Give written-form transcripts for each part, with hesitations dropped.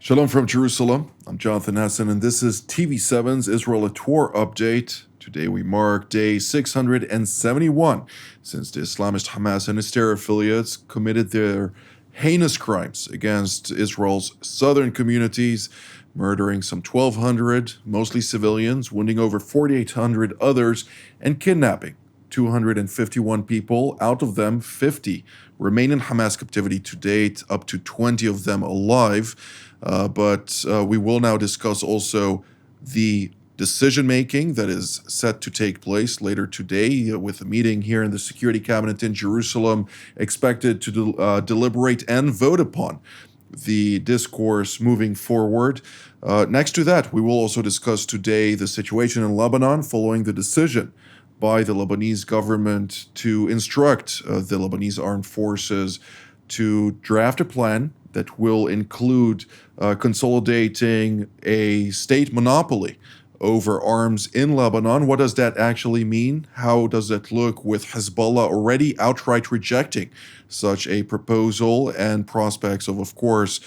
Shalom from Jerusalem. I'm Jonathan Hessen, and this is TV7's Israel at War update. Today we mark day 671 since the Islamist Hamas and its terror affiliates committed their heinous crimes against Israel's southern communities, murdering some 1,200, mostly civilians, wounding over 4,800 others, and kidnapping 251 people. Out of them, 50 remain in Hamas captivity to date, up to 20 of them alive. But we will now discuss also the decision-making that is set to take place later today with a meeting here in the Security Cabinet in Jerusalem expected to deliberate and vote upon the discourse moving forward. Next to that, we will also discuss today the situation in Lebanon following the decision by the Lebanese government to instruct the Lebanese armed forces to draft a plan that will include consolidating a state monopoly over arms in Lebanon. What does that actually mean? How does that look with Hezbollah already outright rejecting such a proposal and prospects of course,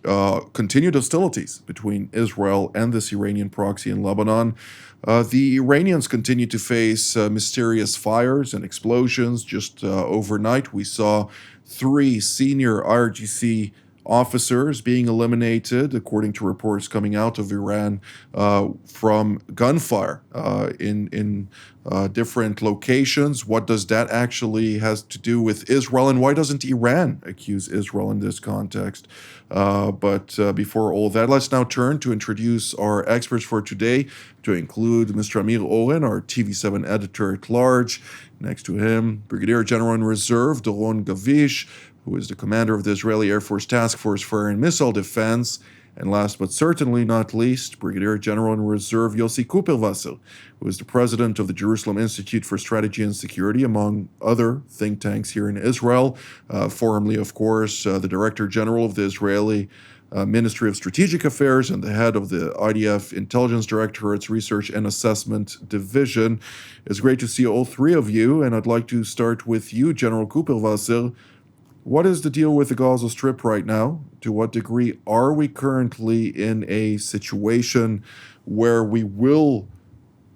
continued hostilities between Israel and this Iranian proxy in Lebanon? The Iranians continue to face mysterious fires and explosions. Just overnight, we saw 3 senior IRGC officers being eliminated, according to reports coming out of Iran, from gunfire in different locations. What does that actually has to do with Israel, and why doesn't Iran accuse Israel in this context? But before all that, let's now turn to introduce our experts for today, to include Mr. Amir Oren, our TV7 editor-at-large. Next to him, Brigadier General in Reserve Doron Gavish, who is the commander of the Israeli Air Force Task Force for Air and Missile Defense. And last but certainly not least, Brigadier General in Reserve Yossi Kuperwasser, who is the president of the Jerusalem Institute for Strategy and Security, among other think tanks here in Israel. Formerly, of course, the Director General of the Israeli Ministry of Strategic Affairs and the head of the IDF Intelligence Directorate's Research and Assessment Division. It's great to see all three of you, and I'd like to start with you, General Kuperwasser. What is the deal with the Gaza Strip right now? To what degree are we currently in a situation where we will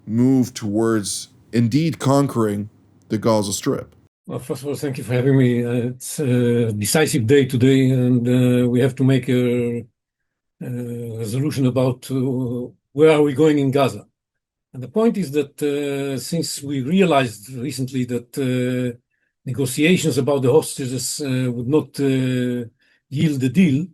move towards indeed conquering the Gaza Strip? Well, first of all, thank you for having me. It's a decisive day today, and we have to make a resolution about where are we going in Gaza. And the point is that since we realized recently that negotiations about the hostages would not yield the deal,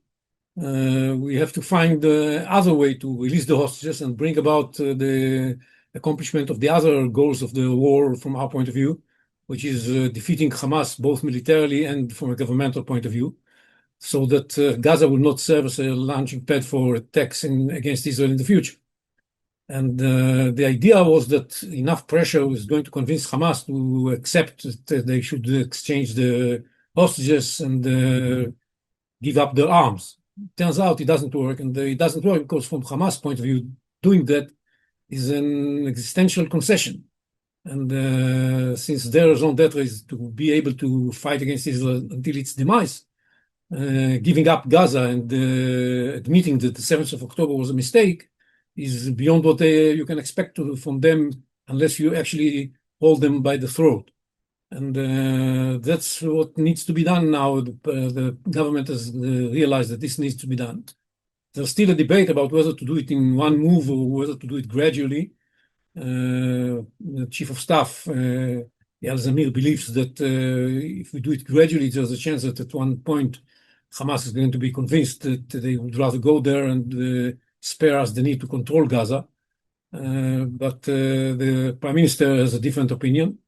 we have to find other way to release the hostages and bring about the accomplishment of the other goals of the war from our point of view, which is defeating Hamas both militarily and from a governmental point of view, so that Gaza will not serve as a launching pad for attacks against Israel in the future. And the idea was that enough pressure was going to convince Hamas to accept that they should exchange the hostages and give up their arms. Turns out it doesn't work, and it doesn't work because from Hamas' point of view, doing that is an existential concession. And since their raison d'etre is to be able to fight against Israel until its demise, giving up Gaza and admitting that the 7th of October was a mistake is beyond what you can expect from them unless you actually hold them by the throat. And that's what needs to be done now. The government has realized that this needs to be done. There's still a debate about whether to do it in one move or whether to do it gradually. The Chief of Staff, Eyal Zamir, believes that if we do it gradually, there's a chance that at one point Hamas is going to be convinced that they would rather go there and spare us the need to control Gaza. But the Prime Minister has a different opinion.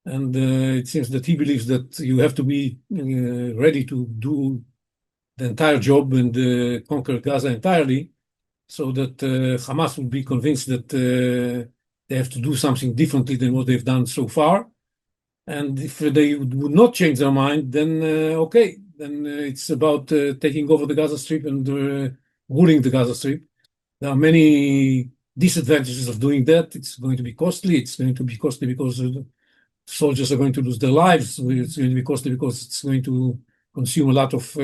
And it seems that he believes that you have to be ready to do the entire job and conquer Gaza entirely, so that Hamas will be convinced that they have to do something differently than what they've done so far. And if they would not change their mind, then okay, then it's about taking over the Gaza Strip and ruling the Gaza Strip. There are many disadvantages of doing that. It's going to be costly. It's going to be costly because soldiers are going to lose their lives. It's going to be costly because it's going to consume a lot of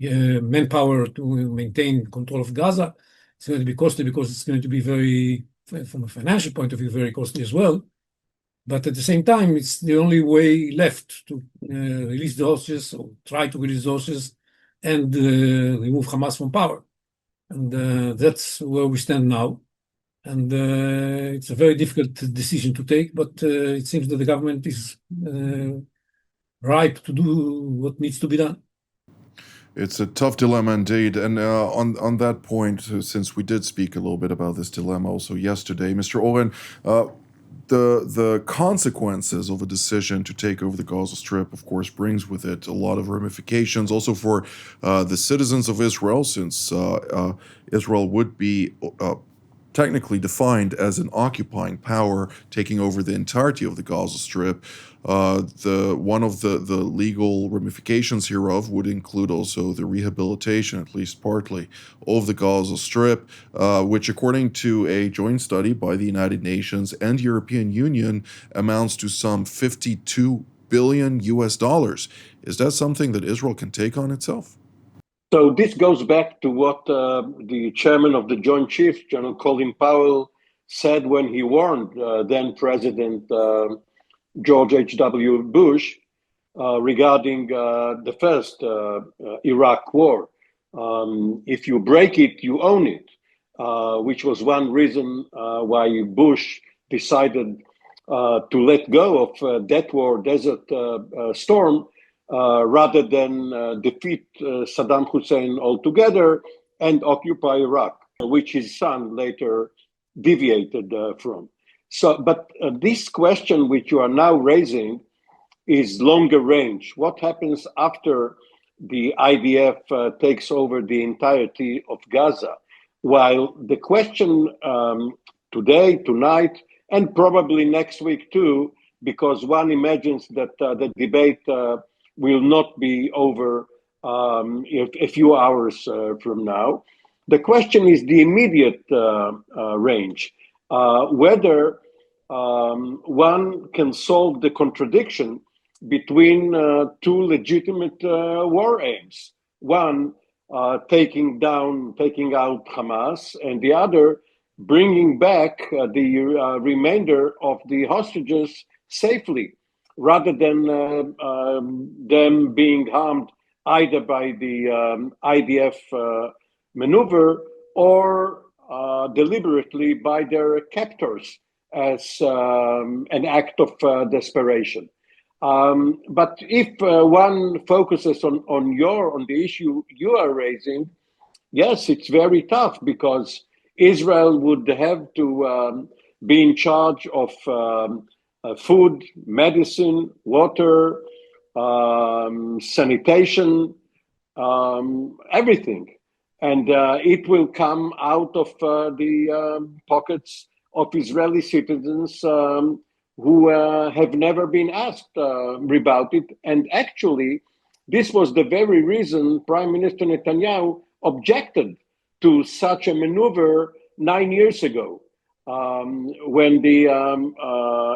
manpower to maintain control of Gaza. It's going to be costly because it's going to be very, from a financial point of view, very costly as well. But at the same time, it's the only way left to release the hostages or try to release the hostages and remove Hamas from power. And that's where we stand now. And it's a very difficult decision to take, but it seems that the government is ripe to do what needs to be done. It's a tough dilemma indeed. And on that point, since we did speak a little bit about this dilemma also yesterday, Mr. Oren, the consequences of a decision to take over the Gaza Strip, of course, brings with it a lot of ramifications also for the citizens of Israel, since Israel would be technically defined as an occupying power taking over the entirety of the Gaza Strip. One of the legal ramifications hereof would include also the rehabilitation, at least partly, of the Gaza Strip, which, according to a joint study by the United Nations and European Union, amounts to some 52 billion US dollars. Is that something that Israel can take on itself? So this goes back to what the chairman of the Joint Chiefs, General Colin Powell, said when he warned then President George H.W. Bush regarding the first Iraq war. If you break it, you own it, which was one reason why Bush decided to let go of that war, Desert Storm, rather than defeat Saddam Hussein altogether and occupy Iraq, which his son later deviated from. So, but this question which you are now raising is longer range. What happens after the IDF takes over the entirety of Gaza? While the question today, tonight, and probably next week too, because one imagines that the debate will not be over a few hours from now. The question is the immediate range, whether one can solve the contradiction between two legitimate war aims. One, taking out Hamas, and the other, bringing back the remainder of the hostages safely, rather than them being harmed either by the IDF maneuver or deliberately by their captors as an act of desperation. But if one focuses on the issue you are raising, yes, it's very tough because Israel would have to be in charge of food, medicine, water, sanitation, everything. And it will come out of the pockets of Israeli citizens who have never been asked about it. And actually, this was the very reason Prime Minister Netanyahu objected to such a maneuver 9 years ago, when the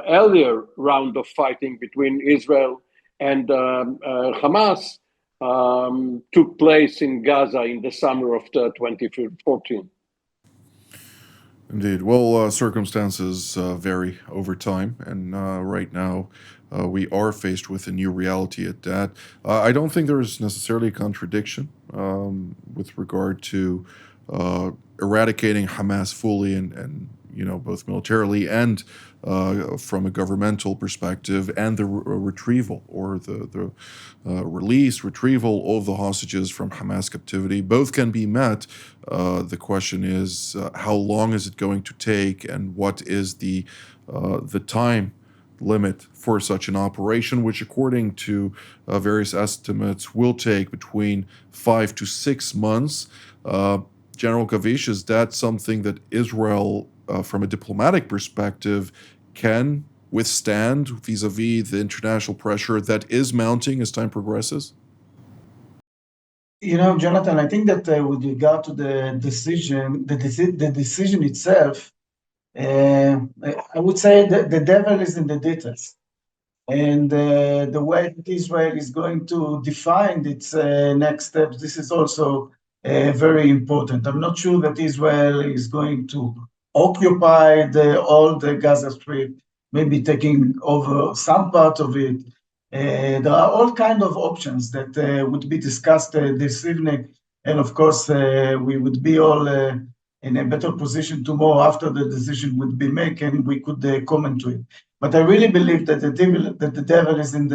earlier round of fighting between Israel and Hamas took place in Gaza in the summer of 2014. Indeed. Well, circumstances vary over time, and right now we are faced with a new reality at that. I don't think there is necessarily a contradiction with regard to eradicating Hamas fully and both militarily and from a governmental perspective, and the retrieval or the retrieval of the hostages from Hamas captivity. Both can be met. The question is, how long is it going to take, and what is the time limit for such an operation, which, according to various estimates, will take between 5 to 6 months. General Kavish, is that something that Israel, from a diplomatic perspective, can withstand vis-a-vis the international pressure that is mounting as time progresses? Jonathan, I think that with regard to the decision, the decision itself, I would say that the devil is in the details. And the way that Israel is going to define its next steps, this is also very important. I'm not sure that Israel is going to occupy all the Gaza Strip, maybe taking over some part of it. There are all kinds of options that would be discussed this evening. And of course, we would be all in a better position tomorrow after the decision would be made and we could comment to it. But I really believe that the devil is in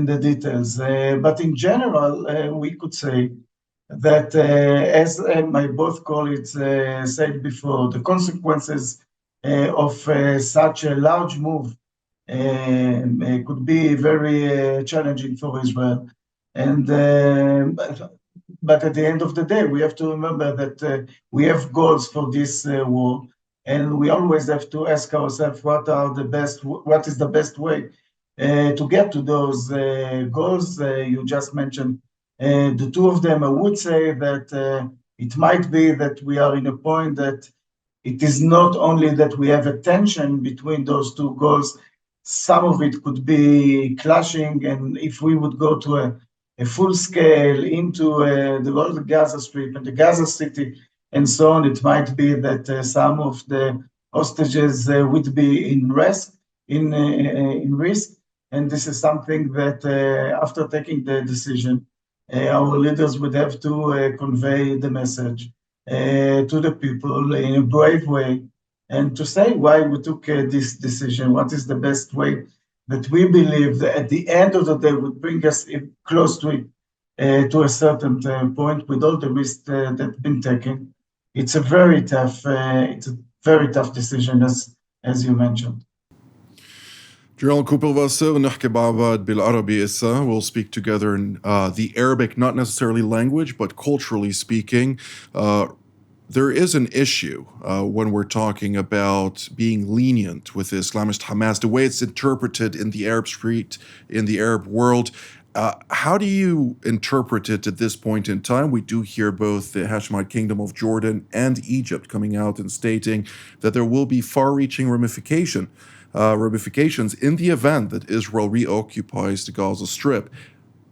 the details. But in general, we could say that, as my both colleagues said before, the consequences of such a large move could be very challenging for Israel. And but at the end of the day, we have to remember that we have goals for this war. And we always have to ask ourselves what is the best way to get to those goals. You just mentioned the two of them. I would say that it might be that we are in a point that it is not only that we have a tension between those two goals, some of it could be clashing, and if we would go to a full scale into the whole Gaza Strip and the Gaza City, and so on, it might be that some of the hostages would be in risk, and this is something that after taking the decision, our leaders would have to convey the message to the people in a brave way, and to say why we took this decision, what is the best way that we believe that at the end of the day would bring us close to it, to a certain point with all the risks that have been taken. It's a very tough decision, as you mentioned. General Kupelwasser, ونحكي مع بعض بالعربي إسا. We'll speak together in the Arabic, not necessarily language, but culturally speaking. There is an issue when we're talking about being lenient with the Islamist Hamas, the way it's interpreted in the Arab street, in the Arab world. How do you interpret it at this point in time? We do hear both the Hashemite Kingdom of Jordan and Egypt coming out and stating that there will be far-reaching ramifications in the event that Israel reoccupies the Gaza Strip.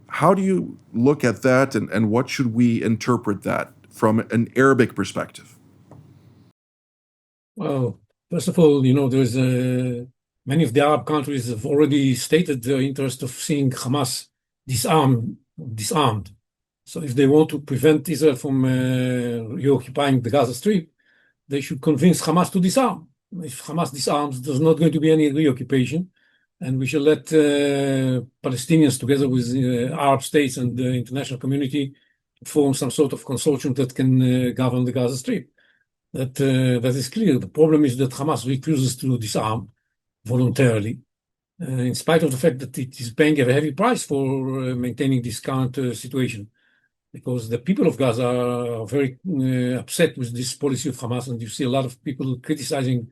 How do you look at that, and what should we interpret that from an Arabic perspective? Well, first of all, there's many of the Arab countries have already stated their interest of seeing Hamas disarmed. So if they want to prevent Israel from reoccupying the Gaza Strip, they should convince Hamas to disarm. If Hamas disarms, there's not going to be any reoccupation, and we should let Palestinians, together with Arab states and the international community, form some sort of consortium that can govern the Gaza Strip. That is clear. The problem is that Hamas refuses to disarm voluntarily, in spite of the fact that it is paying a heavy price for maintaining this current situation. Because the people of Gaza are very upset with this policy of Hamas, and you see a lot of people criticizing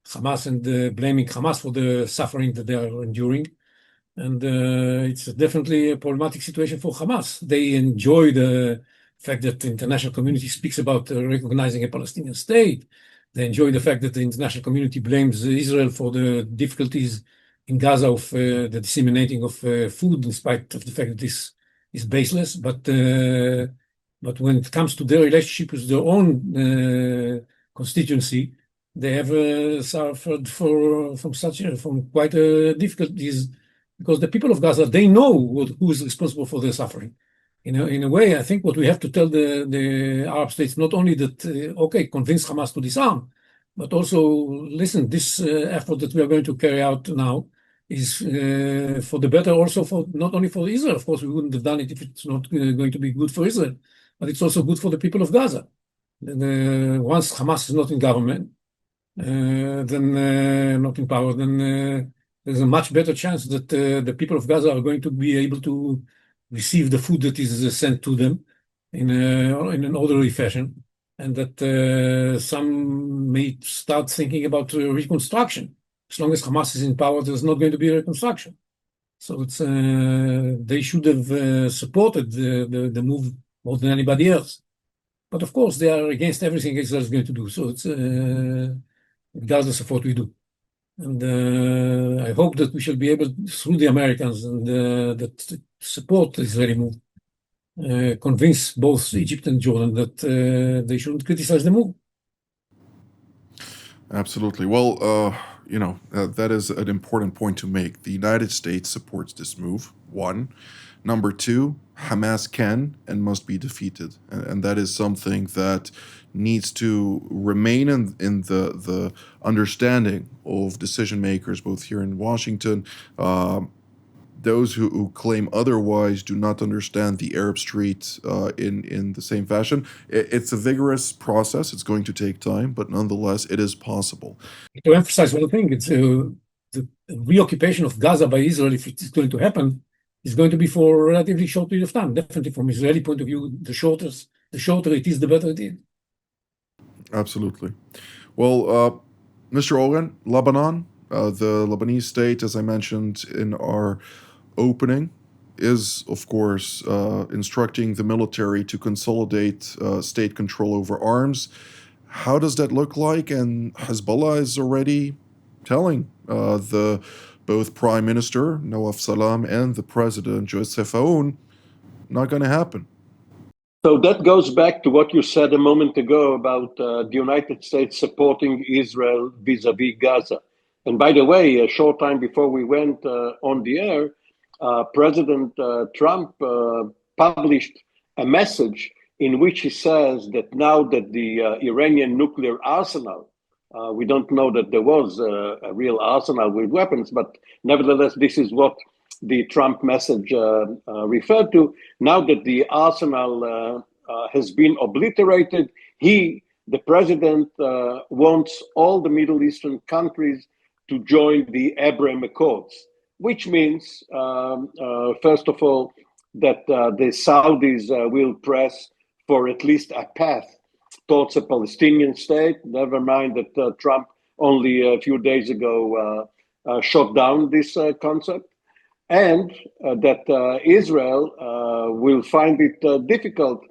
Hamas and blaming Hamas for the suffering that they are enduring. And it's definitely a problematic situation for Hamas. They enjoy the fact that the international community speaks about recognizing a Palestinian state. They enjoy the fact that the international community blames Israel for the difficulties in Gaza of the disseminating of food, in spite of the fact that this is baseless. But when it comes to their relationship with their own constituency, they have suffered from quite difficulties, because the people of Gaza, they know who is responsible for their suffering. In a way, I think what we have to tell the Arab states, not only that, convince Hamas to disarm, but also, listen, this effort that we are going to carry out now is for the better, also for not only for Israel. Of course, we wouldn't have done it if it's not going to be good for Israel, but it's also good for the people of Gaza. Once Hamas is not in government, then not in power, then there's a much better chance that the people of Gaza are going to be able to receive the food that is sent to them in an orderly fashion, and that some may start thinking about reconstruction. As long as Hamas is in power, there's not going to be a reconstruction. So they should have supported the move more than anybody else. But of course, they are against everything Israel is going to do. So it's regardless of what we do. And I hope that we shall be able, through the Americans and that support the Israeli move, convince both Egypt and Jordan that they shouldn't criticize the move. Absolutely. Well, that is an important point to make. The United States supports this move, one. Number two, Hamas can and must be defeated. And that is something that needs to remain in the understanding of decision makers, both here in Washington. Those who claim otherwise do not understand the Arab Street in the same fashion. It's a vigorous process. It's going to take time, but nonetheless, it is possible. To emphasize one thing, it's the reoccupation of Gaza by Israel, if it's going to happen, is going to be for a relatively short period of time. Definitely, from Israeli point of view, the shorter it is, the better it is. Absolutely. Well, Mr. Oren, Lebanon, the Lebanese state, as I mentioned in our opening, is, of course, instructing the military to consolidate state control over arms. How does that look like? And Hezbollah is already telling the both Prime Minister Nawaf Salam and the President Joseph Aoun, not going to happen. So that goes back to what you said a moment ago about the United States supporting Israel vis-a-vis Gaza. And by the way, a short time before we went on the air, President Trump published a message in which he says that now that the Iranian nuclear arsenal, we don't know that there was a real arsenal with weapons, but nevertheless, this is what the Trump message referred to. Now that the arsenal has been obliterated, the president, wants all the Middle Eastern countries to join the Abraim Accords, which means, first of all, that the Saudis will press for at least a path towards a Palestinian state. Never mind that Trump only a few days ago shot down this concept. And that Israel will find it difficult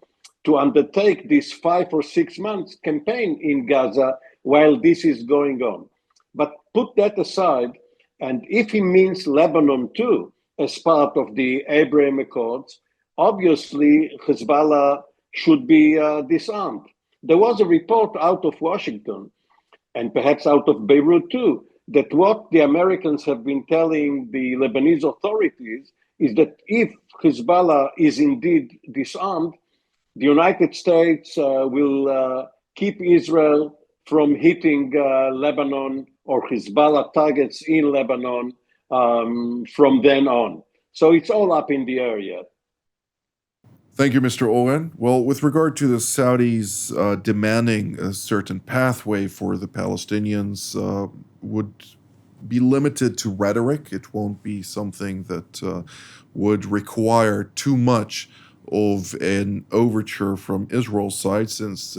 to undertake this 5 or 6 months campaign in Gaza while this is going on. But put that aside, and if he means Lebanon too, as part of the Abraham Accords, obviously Hezbollah should be disarmed. There was a report out of Washington, and perhaps out of Beirut too, that what the Americans have been telling the Lebanese authorities is that if Hezbollah is indeed disarmed, the United States will keep Israel from hitting Lebanon or Hezbollah targets in Lebanon from then on. So it's all up in the air yet. Thank you, Mr. Owen. Well, with regard to the Saudis demanding a certain pathway for the Palestinians, would be limited to rhetoric. It won't be something that would require too much of an overture from Israel's side, since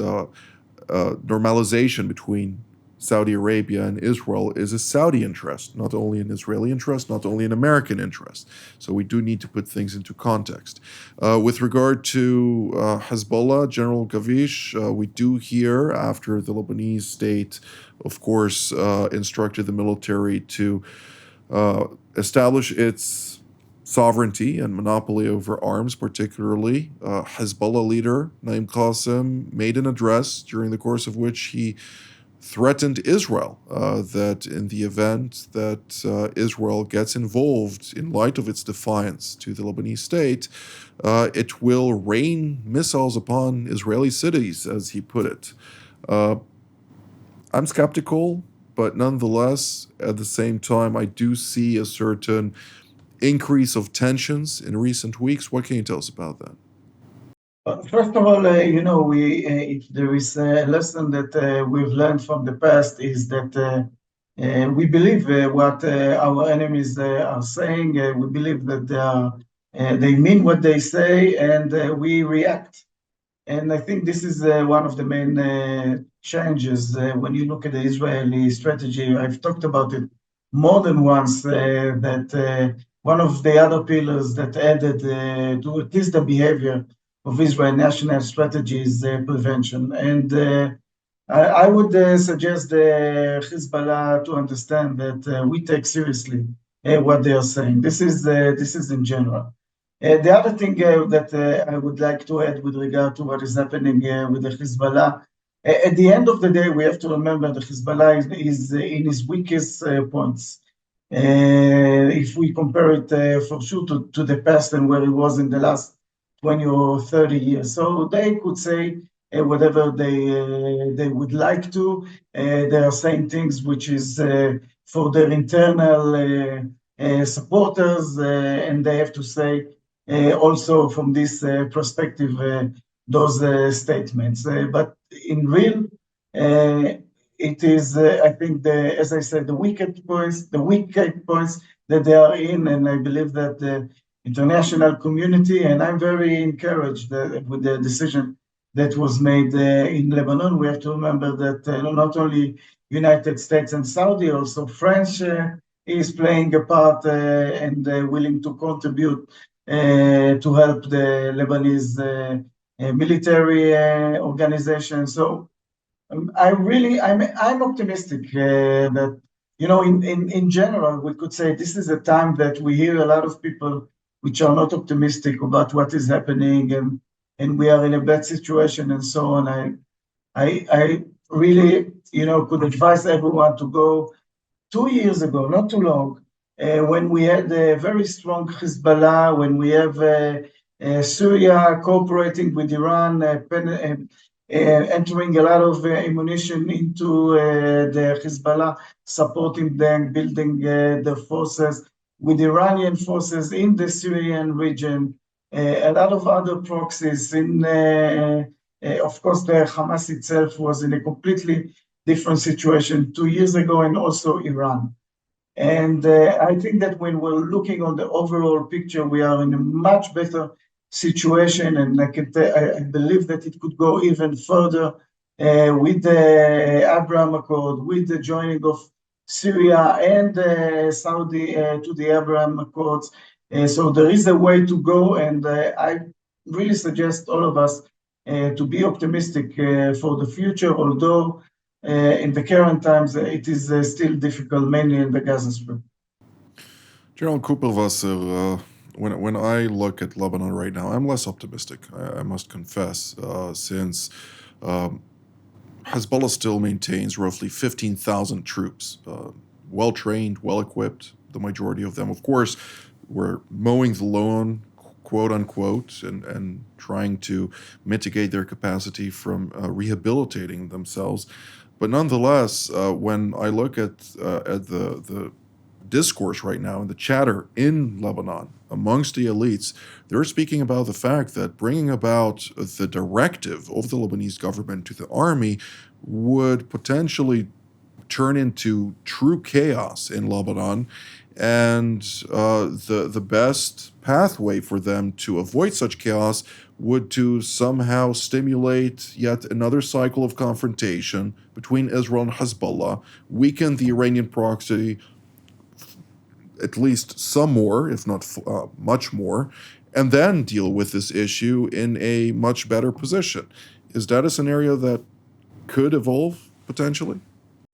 normalization between Saudi Arabia and Israel is a Saudi interest, not only an Israeli interest, not only an American interest. So we do need to put things into context. With regard to Hezbollah, General Gavish, we do hear after the Lebanese state, of course, instructed the military to establish its sovereignty and monopoly over arms, particularly. Hezbollah leader Naim Qassem made an address during the course of which he threatened Israel that in the event that Israel gets involved in light of its defiance to the Lebanese state, it will rain missiles upon Israeli cities, as he put it. I'm skeptical, but nonetheless, at the same time, I do see a certain increase of tensions in recent weeks. What can you tell us about that? First of all, if there is a lesson that we've learned from the past is that we believe what our enemies are saying. We believe that they mean what they say, and we react. And I think this is one of the main changes when you look at the Israeli strategy. I've talked about it more than once, that one of the other pillars that added to it is the behavior of Israel national strategy is prevention. And I would suggest the Hezbollah to understand that we take seriously what they are saying. This is in general. The other thing that I would like to add with regard to what is happening with the Hezbollah, at the end of the day, we have to remember the Hezbollah is in its weakest points. If we compare it for sure to the past and where it was in the last 20 or 30 years. So they could say whatever they would like to. They are saying things which is for their internal supporters, and they have to say also from this perspective those statements. But in real, it is, I think, as I said, the weak points that they are in, and I believe that the international community, and I'm very encouraged with the decision that was made in Lebanon. We have to remember that not only United States and Saudi, also France is playing a part and willing to contribute to help the Lebanese military organization. So I'm optimistic that, in general, we could say this is a time that we hear a lot of people which are not optimistic about what is happening, and we are in a bad situation and so on. I really, could advise everyone to go 2 years ago, not too long, when we had a very strong Hezbollah, when we have Syria cooperating with Iran, entering a lot of ammunition into the Hezbollah, supporting them, building their forces with Iranian forces in the Syrian region, a lot of other proxies of course, the Hamas itself was in a completely different situation 2 years ago, and also Iran. And I think that when we're looking on the overall picture, we are in a much better situation, and I believe that it could go even further with the Abraim Accord, with the joining of Syria and Saudi to the Abraim Accords. So there is a way to go, and I really suggest all of us to be optimistic for the future, although in the current times it is still difficult, mainly in the Gaza Strip. General Kupelwasser, when I look at Lebanon right now, I'm less optimistic, I must confess, since Hezbollah still maintains roughly 15,000 troops, well-trained, well-equipped, the majority of them. Of course, we're mowing the lawn, quote unquote, and trying to mitigate their capacity from rehabilitating themselves. But nonetheless, when I look at the discourse right now and the chatter in Lebanon amongst the elites, they're speaking about the fact that bringing about the directive of the Lebanese government to the army would potentially turn into true chaos in Lebanon, and the best pathway for them to avoid such chaos would to somehow stimulate yet another cycle of confrontation between Israel and Hezbollah, weaken the Iranian proxy at least some more, if not much more, and then deal with this issue in a much better position. Is that a scenario that could evolve potentially?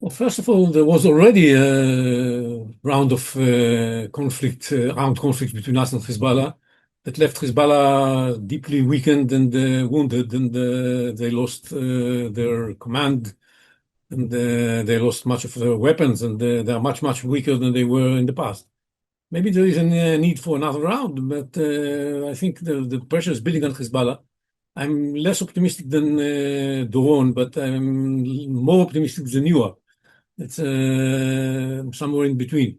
Well, first of all, there was already a round of armed conflict between us and Hezbollah that left Hezbollah deeply weakened and wounded, and they lost their command, and they lost much of their weapons, and they are much, much weaker than they were in the past. Maybe there is a need for another round, but I think the pressure is building on Hezbollah. I'm less optimistic than Doron, but I'm more optimistic than you are. It's somewhere in between.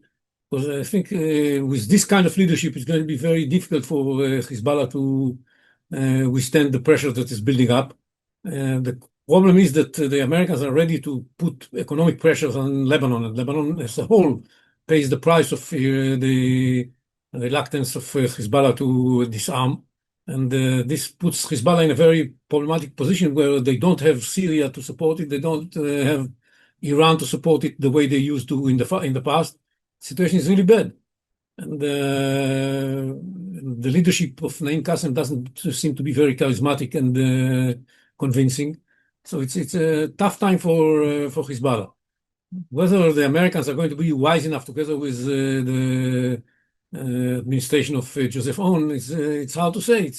Because I think with this kind of leadership, it's going to be very difficult for Hezbollah to withstand the pressure that is building up. The problem is that the Americans are ready to put economic pressures on Lebanon, and Lebanon as a whole pays the price of the reluctance of Hezbollah to disarm. And this puts Hezbollah in a very problematic position where they don't have Syria to support it. They don't have Iran to support it the way they used to in the past. The situation is really bad. And the leadership of Naim Qassem doesn't seem to be very charismatic and convincing. So it's a tough time for Hezbollah. Whether the Americans are going to be wise enough, together with the administration of Joseph Aoun, it's hard to say.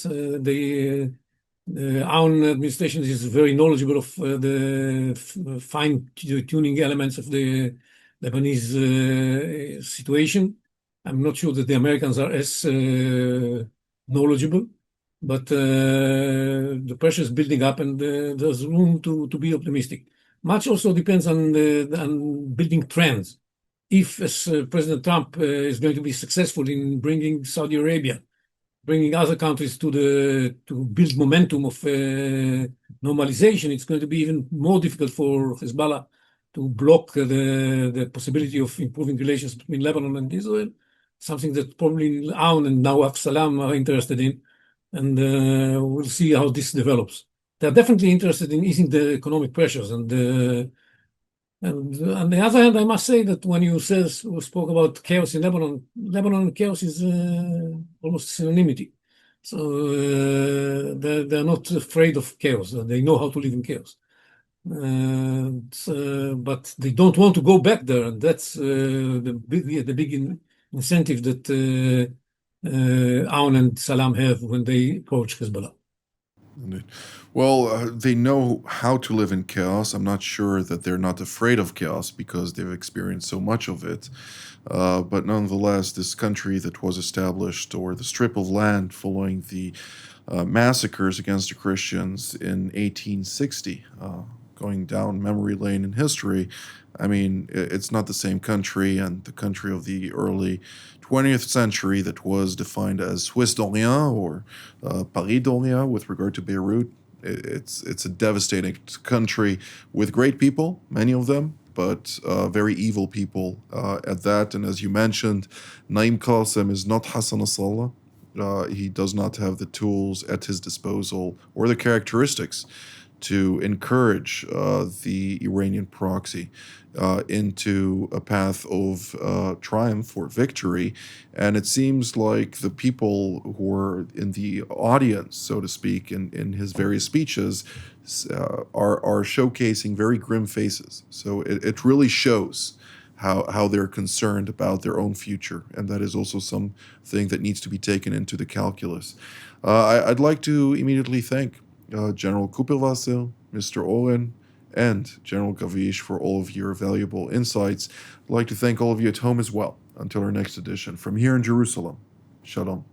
The Aoun administration is very knowledgeable of the fine-tuning elements of the Lebanese situation. I'm not sure that the Americans are as knowledgeable, but the pressure is building up, and there's room to be optimistic. Much also depends on building trends. If, as President Trump is going to be successful in bringing Saudi Arabia, bringing other countries to build momentum of normalization, it's going to be even more difficult for Hezbollah to block the possibility of improving relations between Lebanon and Israel, something that probably Aoun and now Salam are interested in, and we'll see how this develops. They're definitely interested in easing the economic pressures, and on the other hand, I must say that when you spoke about chaos in Lebanon, Lebanon and chaos is almost synonymity. So they're not afraid of chaos. They know how to live in chaos. But they don't want to go back there, and that's the big incentive that Aoun and Salam have when they approach Hezbollah. Indeed. Well, they know how to live in chaos. I'm not sure that they're not afraid of chaos because they've experienced so much of it. But nonetheless, this country that was established, or the strip of land following the massacres against the Christians in 1860, going down memory lane in history, I mean, it's not the same country, and the country of the early 20th century that was defined as Swiss d'Orient or Paris d'Orient with regard to Beirut. It's a devastating country with great people, many of them, but very evil people at that. And as you mentioned, Naim Qassem is not Hassan Nasrallah. He does not have the tools at his disposal or the characteristics to encourage the Iranian proxy into a path of triumph or victory. And it seems like the people who were in the audience, so to speak, in his various speeches are showcasing very grim faces. So it really shows how they're concerned about their own future, and that is also something that needs to be taken into the calculus. I'd like to immediately thank General Kupelwasser, Mr. Oren, and General Gavish for all of your valuable insights. I'd like to thank all of you at home as well. Until our next edition, from here in Jerusalem, Shalom.